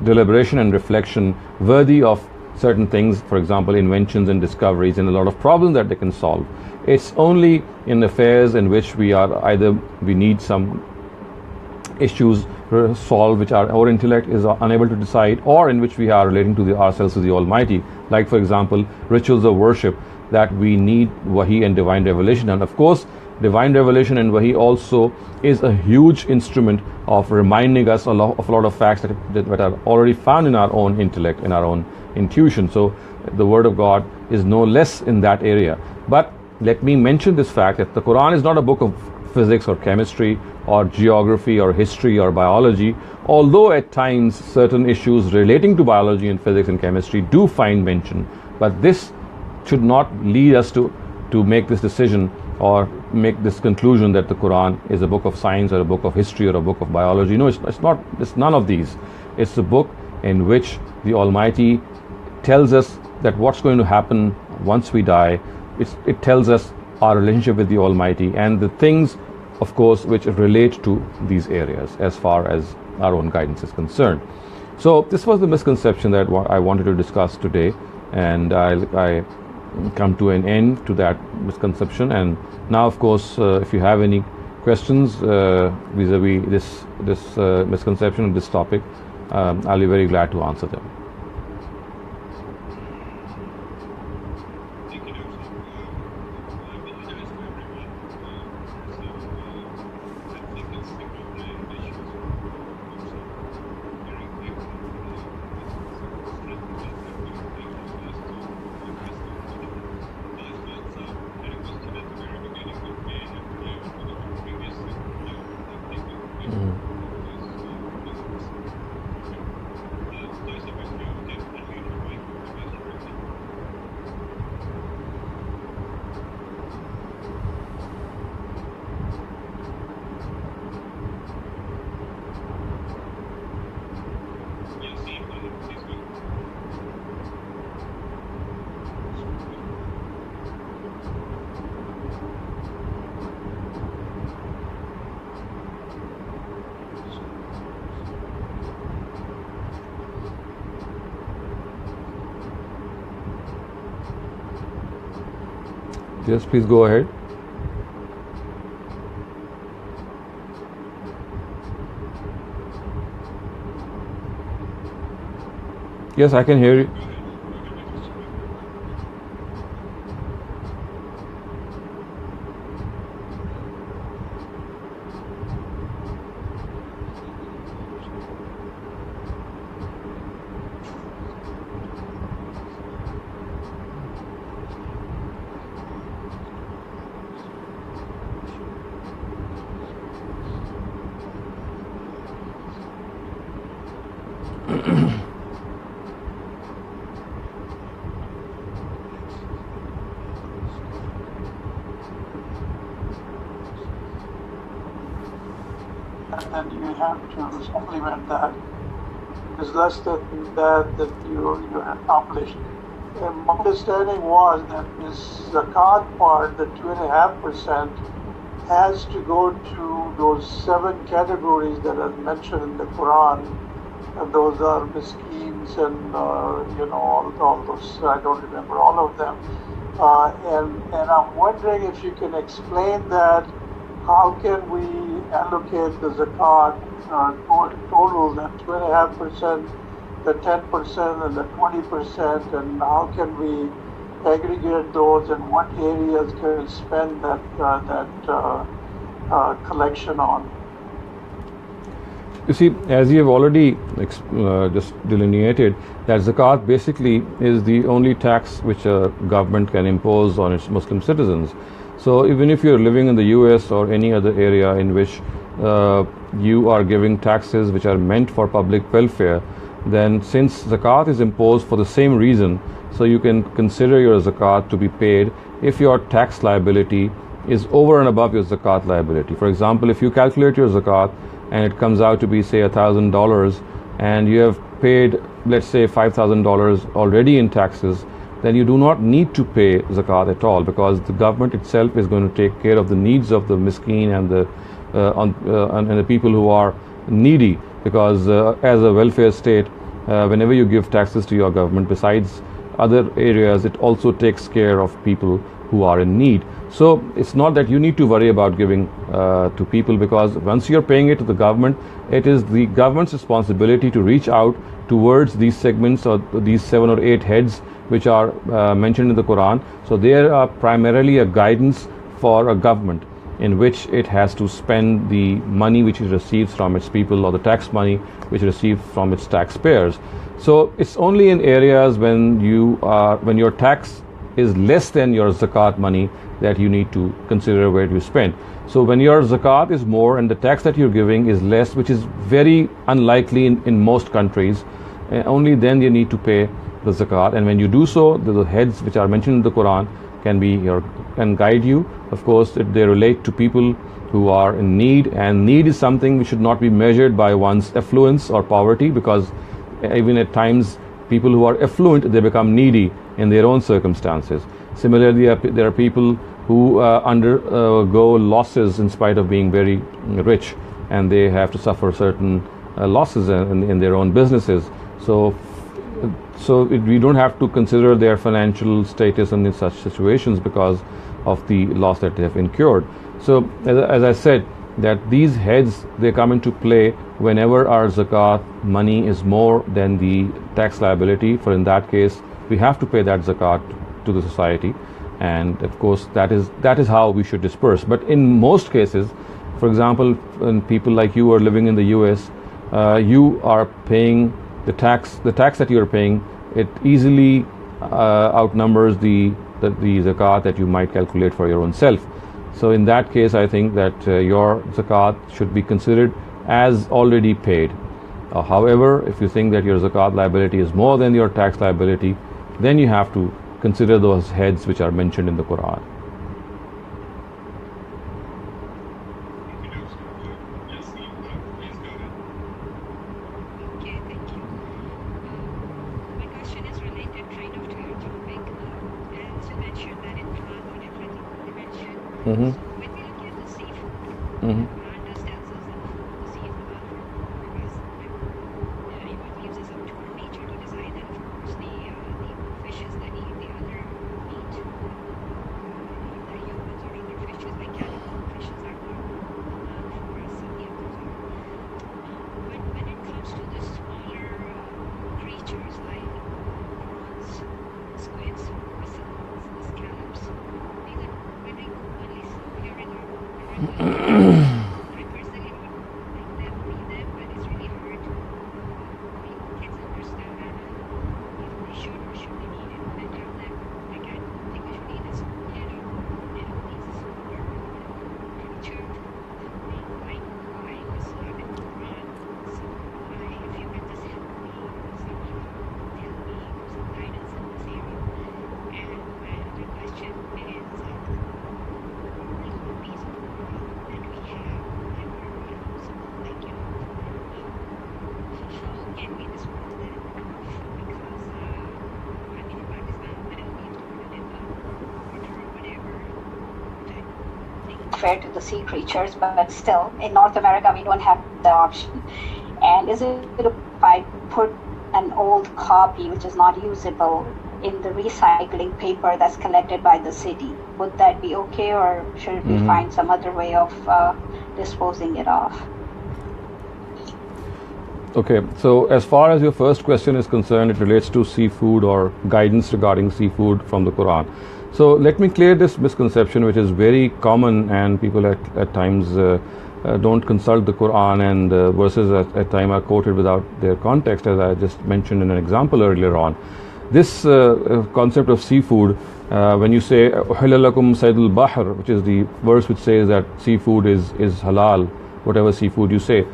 S1: deliberation and reflection, worthy of certain things, for example, inventions and discoveries, and a lot of problems that they can solve. It's only in affairs in which we need some issues solved which our intellect is unable to decide, or in which we are relating to ourselves to the Almighty, like for example rituals of worship, that we need wahi and divine revelation. And of course divine revelation and wahi also is a huge instrument of reminding us of a lot of facts that are already found in our own intellect, in our own intuition. So the word of God is no less in that area. But let me mention this fact that the Quran is not a book of physics or chemistry or geography or history or biology, although at times certain issues relating to biology and physics and chemistry do find mention. But this should not lead us to make this decision or make this conclusion that the Quran is a book of science or a book of history or a book of biology. No, it's not. It's none of these. It's a book in which the Almighty tells us that what's going to happen once we die. It tells us our relationship with the Almighty and the things, of course, which relate to these areas as far as our own guidance is concerned. So this was the misconception that I wanted to discuss today, and I come to an end to that misconception. And now, of course, if you have any questions vis-a-vis this misconception of this topic, I'll be very glad to answer them. Yes, please go ahead. Yes, I can hear you.
S3: And you have to supplement that. It's less than that you accomplished. And my understanding was that this zakat part, the 2.5%, has to go to those 7 categories that are mentioned in the Quran. And those are miskins and all those. I don't remember all of them. And I'm wondering if you can explain that. How can we allocate the zakat total, that 2.5%, the 10%, and the 20%, and how can we aggregate those, and what areas can we spend that collection on?
S1: You see, as you have already just delineated, that zakat basically is the only tax which a government can impose on its Muslim citizens. So even if you're living in the US or any other area in which you are giving taxes which are meant for public welfare, then since zakat is imposed for the same reason, so you can consider your zakat to be paid if your tax liability is over and above your zakat liability. For example, if you calculate your zakat and it comes out to be, say, $1,000, and you have paid, let's say, $5,000 already in taxes, then you do not need to pay zakat at all, because the government itself is going to take care of the needs of the miskin and the people who are needy. Because as a welfare state, whenever you give taxes to your government, besides other areas, it also takes care of people who are in need. So it's not that you need to worry about giving to people, because once you're paying it to the government, it is the government's responsibility to reach out towards these segments or these 7 or 8 heads which are mentioned in the Quran. So they are primarily a guidance for a government in which it has to spend the money which it receives from its people, or the tax money which it receives from its taxpayers. So it's only in areas when your tax is less than your zakat money that you need to consider where to spend. So when your zakat is more and the tax that you're giving is less, which is very unlikely in most countries, only then you need to pay the zakat. And when you do so, the heads which are mentioned in the Quran can guide you. Of course, they relate to people who are in need, and need is something which should not be measured by one's affluence or poverty, because even at times people who are affluent, they become needy in their own circumstances. Similarly, there are people who undergo losses in spite of being very rich, and they have to suffer certain losses in their own businesses. We don't have to consider their financial status in such situations because of the loss that they have incurred. So as I said, that these heads, they come into play whenever our zakat money is more than the tax liability. For in that case, we have to pay that zakat to the society, and of course that is how we should disperse. But in most cases, for example, when people like you are living in the US, you are paying the tax that you are paying, it easily outnumbers the zakat that you might calculate for your own self. So in that case, I think that your zakat should be considered as already paid. However, if you think that your zakat liability is more than your tax liability, then you have to consider those heads which are mentioned in the Quran.
S2: Okay, thank you. My question is related kind of to your topic. As you mentioned that in Quran or different dimension,
S1: Mm-hmm.
S2: so when we look at the seafood,
S1: Mm-hmm.
S2: Quran does tells us that the seafood are because it leaves us up to our nature to decide that of course the fishes that eat the other meat, either humans or other fishes like cannibal fishes are not for us, some the others are. But when it comes to the smaller creatures like prawns, squids, mussels, the scallops, these are very commonly here in our I personally would like them, read them, but it's really hard to make kids understand if they should or shouldn't eat it. And tell them, like, I don't think we should eat this, these smaller creature. They might lie, because you have it in the Quran. So if you can just help me somehow, tell me some guidance in this area. And my other question is, all copies of the Quran that we have, and we're not using, like, how can we dispose that? Because, I mean, in Pakistan, when we throw it in the water or whatever, which I think fair to the sea creatures, but still, in North America, we don't have the option. And is it if I put an old copy, which is not usable, in the recycling paper that's collected by the city, would that be okay, or should we find some other way of disposing it off?
S1: Okay, so as far as your first question is concerned, it relates to seafood or guidance regarding seafood from the Quran. So let me clear this misconception, which is very common, and people at times don't consult the Quran, and verses at times are quoted without their context, as I just mentioned in an example earlier on. This concept of seafood, when you say "Uhilla lakum saydul bahr," which is the verse which says that seafood is halal, whatever seafood you say.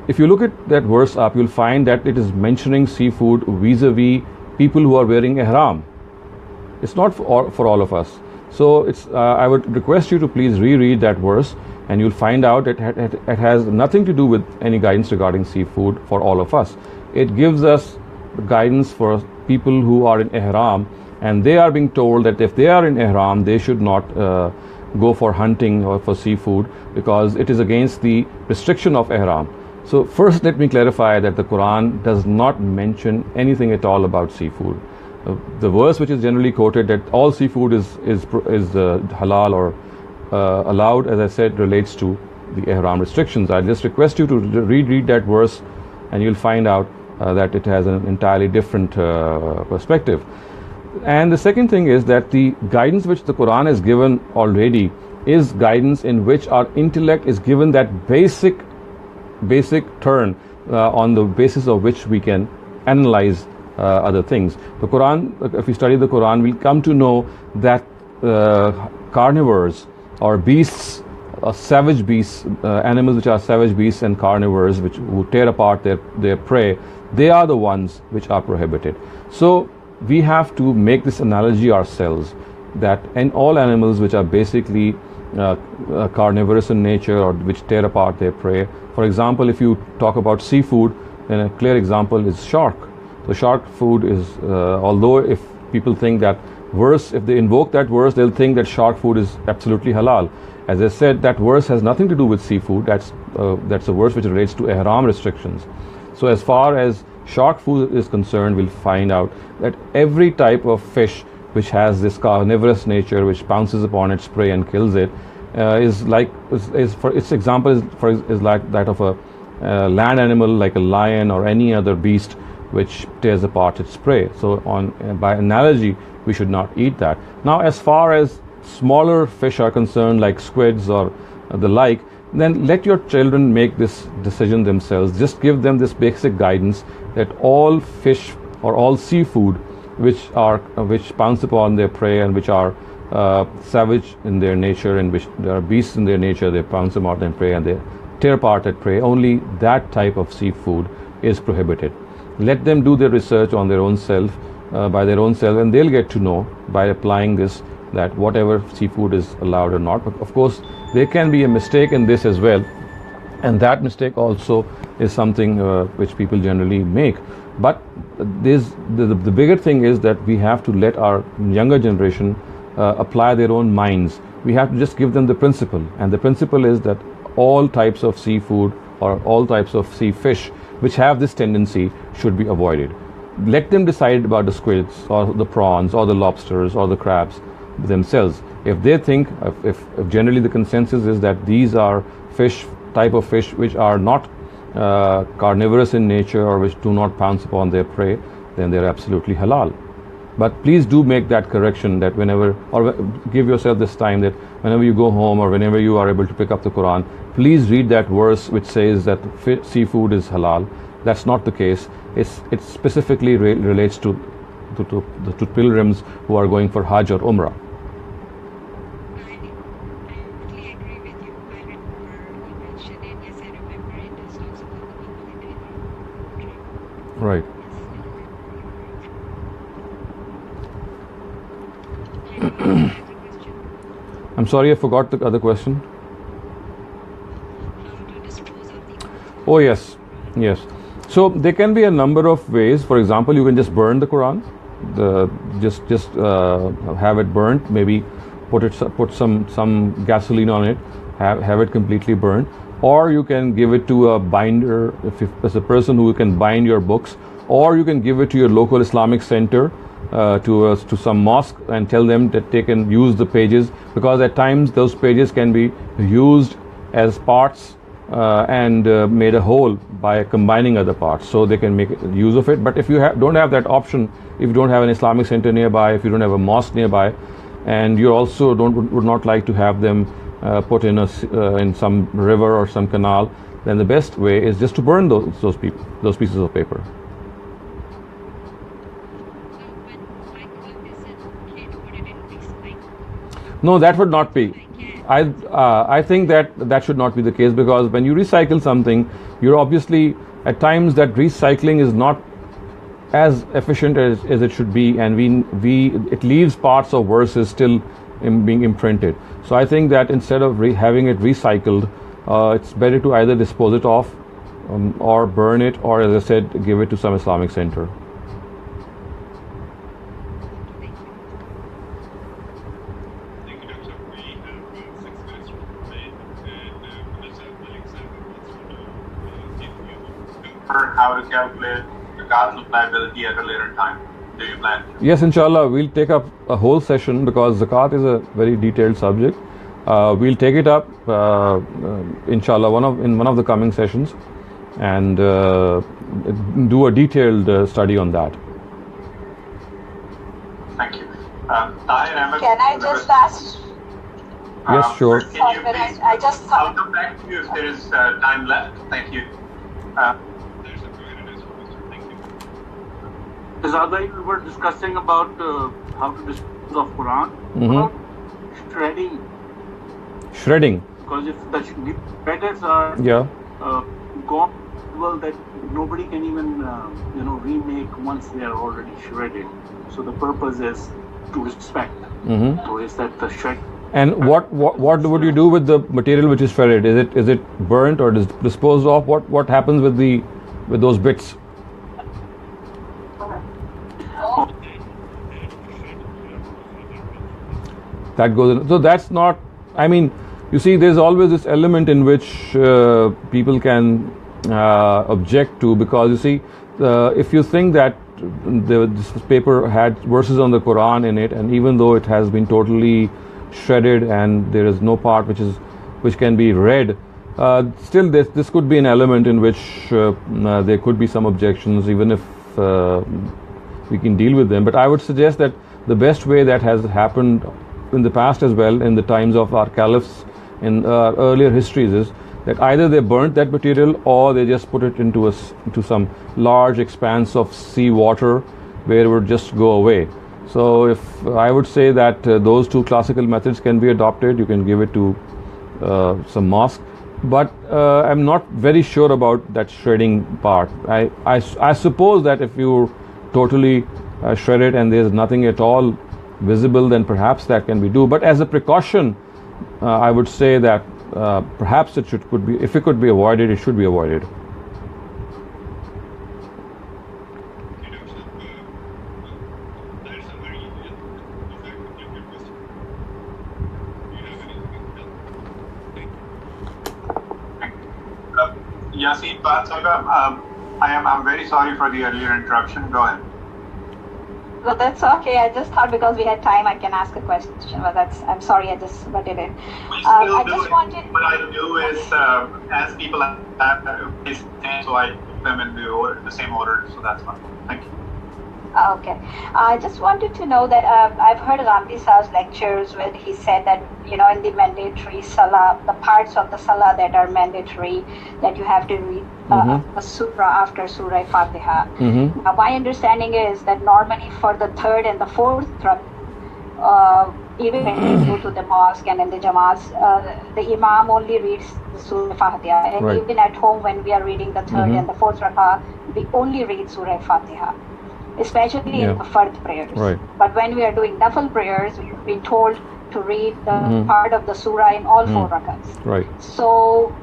S1: If you look at that verse up, you'll find that it is mentioning seafood vis-a-vis people who are wearing ihram. It's not for all of us. So I would request you to please reread that verse, and you'll find out that it has nothing to do with any guidance regarding seafood for all of us. It gives us guidance for people who are in ihram, and they are being told that if they are in ihram, they should not go for hunting or for seafood, because it is against the restriction of ihram. So first, let me clarify that the Quran does not mention anything at all about seafood. The verse which is generally quoted, that all seafood is halal or allowed, as I said, relates to the ihram restrictions. I just request you to read that verse, and you'll find out that it has an entirely different perspective. And the second thing is that the guidance which the Quran has given already is guidance in which our intellect is given that basic turn on the basis of which we can analyze other things. The Quran, if we study the Quran, we'll come to know that carnivores or beasts, savage beasts, animals which are savage beasts and carnivores which who tear apart their prey, they are the ones which are prohibited. So we have to make this analogy ourselves, that in all animals which are basically carnivorous in nature or which tear apart their prey. For example, if you talk about seafood, then a clear example is shark. So shark food is, although if people think that verse, if they invoke that verse, they'll think that shark food is absolutely halal. As I said, that verse has nothing to do with seafood. That's a verse which relates to ihram restrictions. So as far as shark food is concerned, we'll find out that every type of fish which has this carnivorous nature, which pounces upon its prey and kills it, is like its example is like that of a land animal, like a lion or any other beast which tears apart its prey. So by analogy, we should not eat that. Now, as far as smaller fish are concerned, like squids or the like, then let your children make this decision themselves. Just give them this basic guidance that all fish or all seafood which pounce upon their prey and which are savage in their nature and which they are beasts in their nature, they pounce upon their prey and they tear apart that prey, only that type of seafood is prohibited. Let them do their research on their own self, by their own self, and they'll get to know by applying this that whatever seafood is allowed or not. But of course, there can be a mistake in this as well, and that mistake also is something which people generally make. But the bigger thing is that we have to let our younger generation apply their own minds. We have to just give them the principle, and the principle is that all types of seafood or all types of sea fish which have this tendency should be avoided. Let them decide about the squids or the prawns or the lobsters or the crabs themselves. If they think, if generally the consensus is that these are type of fish which are not carnivorous in nature or which do not pounce upon their prey, then they're absolutely halal. But please do make that correction, that whenever, or give yourself this time, that whenever you go home or whenever you are able to pick up the Quran, please read that verse which says that seafood is halal. That's not the case. It specifically relates to pilgrims who are going for Hajj or Umrah. Right. I'm sorry, I forgot the other question. Oh yes. So there can be a number of ways. For example, you can just burn the Quran. Just have it burnt. Maybe put some gasoline on it. Have it completely burned. Or you can give it to a binder, as a person who can bind your books. Or you can give it to your local Islamic center, to some mosque, and tell them that they can use the pages, because at times those pages can be used as parts and made a whole by combining other parts, so they can make use of it. But if you don't have that option, if you don't have an Islamic center nearby, if you don't have a mosque nearby, and you also would not like to have them put in some river or some canal, then the best way is just to burn those pieces of paper. No, that would not be. I think that should not be the case, because when you recycle something, you're obviously, at times that recycling is not as efficient as it should be, and it leaves parts of verses still being imprinted. So I think that instead of having it recycled, it's better to either dispose it off or burn it, or, as I said, give it to some Islamic center.
S4: How to calculate the zakat liability at a later time? Do you plan?
S1: Yes, inshallah, we'll take up a whole session, because zakat is a very detailed subject. We'll take it up, inshallah, in one of the coming sessions, and do a detailed study on that.
S4: Thank you. Tahir,
S2: can I just ask?
S1: Yes, sure.
S4: I'll come back to you if there is time left. Thank you.
S5: Shehzad bhai, we were discussing about how to dispose of Quran. About shredding.
S1: Shredding.
S5: Because if the shredders are gone, well, that nobody can even remake once they are already shredded. So the purpose is to respect. So is that the shred?
S1: And what would you do with the material which is shredded? Is it burnt or disposed of? What happens with those bits? That goes in. So that's not. I mean, you see, there's always this element in which people can object to, because you see, if you think that this paper had verses on the Quran in it, and even though it has been totally shredded and there is no part which can be read, still this could be an element in which there could be some objections, even if we can deal with them. But I would suggest that the best way that has happened in the past as well, in the times of our caliphs, in earlier histories, is that either they burnt that material or they just put it into some large expanse of sea water where it would just go away. So if I would say that those two classical methods can be adopted, you can give it to some mosque, but I'm not very sure about that shredding part. I suppose that if you totally shred it and there's nothing at all visible, then perhaps that can be do. But as a precaution, I would say that perhaps if it could be avoided, it should be avoided.
S4: Yasin Pansaka, I'm very sorry for the earlier interruption. Go ahead.
S2: Well, that's okay. I just thought because we had time, I can ask a question. But I'm sorry, I just butted in.
S4: I just wanted. What I do is, as people have raised hands, so I put them in the same order. So that's fine. Thank you.
S2: Okay. I just wanted to know that I've heard Ramdi Sah's lectures where he said that, in the mandatory salah, the parts of the salah that are mandatory, that you have to read a surah after Surah Fatiha. Now, my understanding is that normally for the third and the fourth even when we go to the mosque and in the Jamaats, the Imam only reads the Surah Fatiha. And even at home when we are reading the third and the fourth rakah, we only read Surah Fatiha, especially in the Fard prayers. But when we are doing Nafil prayers, we've been told to read the part of the surah in all four rakahs. So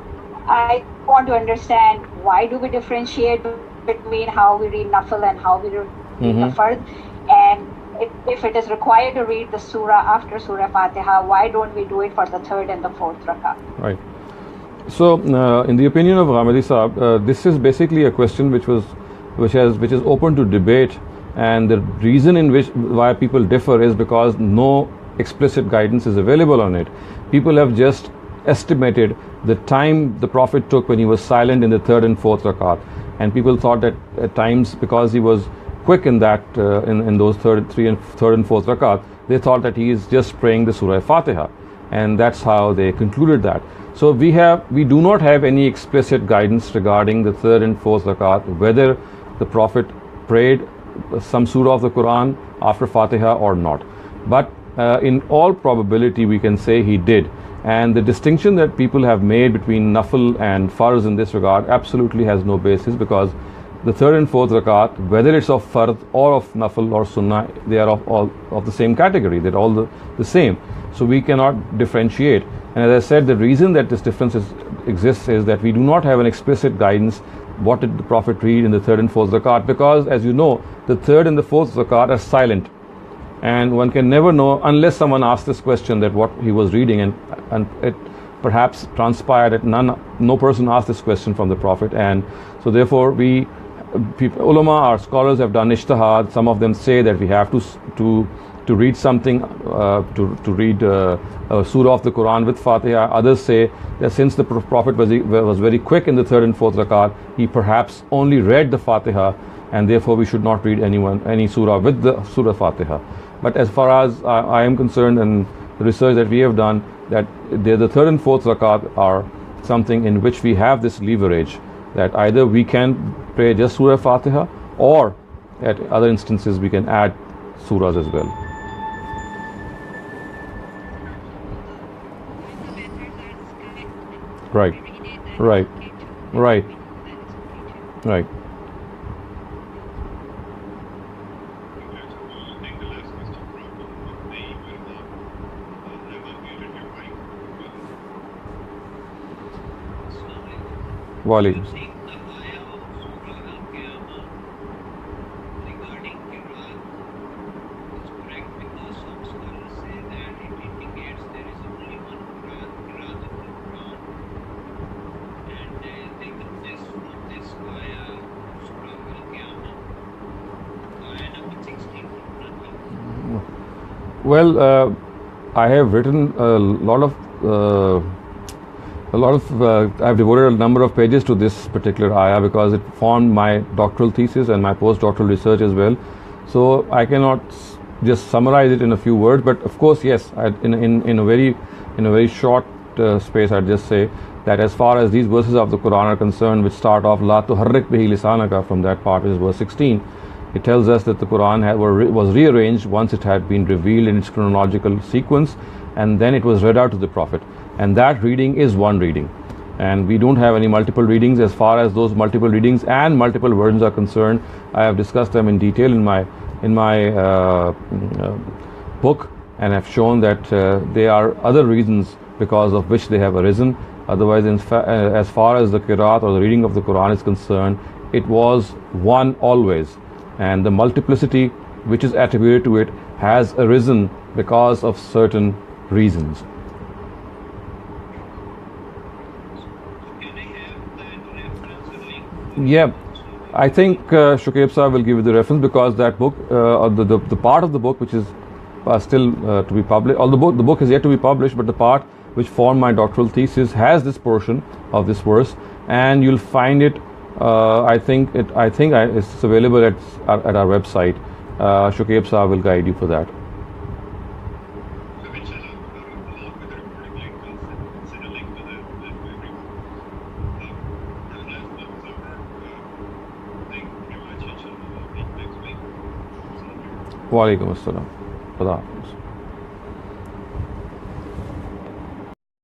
S2: I want to understand, why do we differentiate between how we read Nafil and how we read the Fard? And if it is required to read the surah after Surah Fatiha, why don't we do it for the third and the fourth rakah?
S1: So in the opinion of Ramadi Saab, this is basically a question which is open to debate, and the reason in why people differ is because no explicit guidance is available on it. People have just estimated the time the Prophet took when he was silent in the third and fourth rakat, and people thought that at times, because he was quick in that in those third and fourth rakat, they thought that he is just praying the Surah Fatiha, and that's how they concluded that. So we do not have any explicit guidance regarding the third and fourth rakat, whether the Prophet prayed some surah of the Quran after Fatiha or not. But in all probability, we can say he did. And the distinction that people have made between Nafil and Farz in this regard absolutely has no basis, because the third and fourth rakat, whether it's of Fard or of Nafil or Sunnah, they are all of the same category. They're all the same. So we cannot differentiate. And as I said, the reason that this difference exists is that we do not have an explicit guidance what did the Prophet read in the third and fourth zakat, because as you know, the third and the fourth zakat are silent, and one can never know unless someone asks this question that what he was reading, and it perhaps transpired that no person asked this question from the Prophet. And so therefore ulama, our scholars, have done ijtihad. Some of them say that we have to read something, to read a surah of the Quran with Fatiha. Others say that since the Prophet was very quick in the third and fourth rakat, he perhaps only read the Fatiha, and therefore we should not read any surah with the Surah Fatiha. But as far as I am concerned, and the research that we have done, that the third and fourth rakat are something in which we have this leverage, that either we can pray just Surah Fatiha, or at other instances we can add surahs as well. Right, right, right, right. Walaikum. Well, I have written a lot of I've devoted a number of pages to this particular ayah because it formed my doctoral thesis and my postdoctoral research as well. So I cannot just summarize it in a few words, but of course, yes, in a very short space, I'd just say that as far as these verses of the Quran are concerned, which start off La tuharrik bihi lisanaka, from that part is verse 16. It tells us that the Quran was rearranged once it had been revealed in its chronological sequence, and then it was read out to the Prophet. And that reading is one reading. And we don't have any multiple readings. As far as those multiple readings and multiple versions are concerned, I have discussed them in detail in my book, and have shown that there are other reasons because of which they have arisen. Otherwise, as far as the qiraat or the reading of the Quran is concerned, it was one always. And the multiplicity which is attributed to it has arisen because of certain reasons. Yeah, I think Shukaib Sahib will give you the reference, because that book, the part of the book which is still to be published, although the book is yet to be published, but the part which formed my doctoral thesis has this portion of this verse, and you'll find it. I think it's available at our website. Shukaib Sahib will guide you for that. Walaikum assalam.